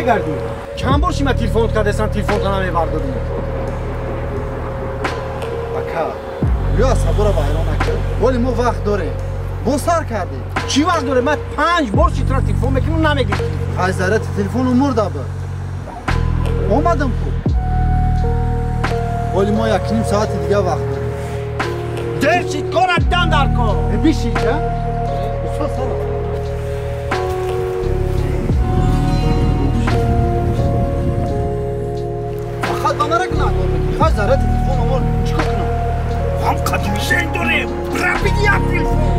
بگردیم چند بار شما تلفن کردن تلفن کنم میبرداریم بکا بیا صبر با ایران نکن ولی ما وقت داریم ما سر کردیم چی وقت داره من 5 بار شیطان تلفن میکنم نمیگیری حضرت تلفن مرده به اومدم کو ولی ما 1.5 ساعت دیگه وقت داریم درچید کارت دم در کار بیشید که بسا سر فقط با مرک نکنم حضرت تلفن امور چیکار کنم هم قدیم زن داره برا بگی یک تلفن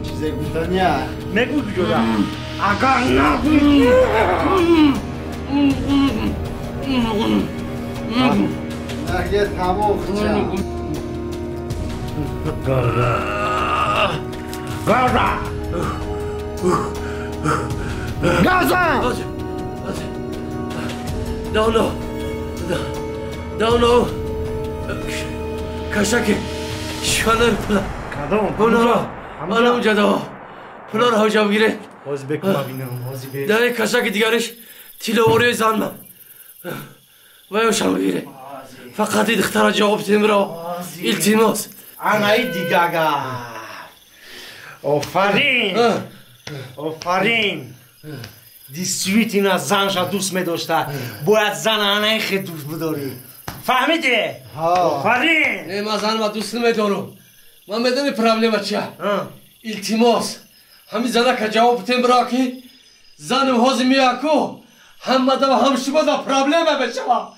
چیزی گفتنی ها نگو جدا اگر نگوی نگه تمام خچم گرده گرده گازم دانو کشکی شانر پلا کدام آنها اونجا دوا پلا را جا بگیره باز بکن ببینم بازی بیر داره کشکی دیگرش تیلو اوری زنم و یوشم بگیره فقط دختر جواب تیمرا التماس انایی دیگه آفرین دیسویت این از زنش دوست می داشته باید زن انایی خیلی دوست بداری فهمیده؟ آفرین نه من زن دوست نمیدارم من میدونی پرابلم چیه التماس همین زنه که جواب تیمرا که زنم حاضر میاکو هم مدام هم شما دا پرابلم بشوا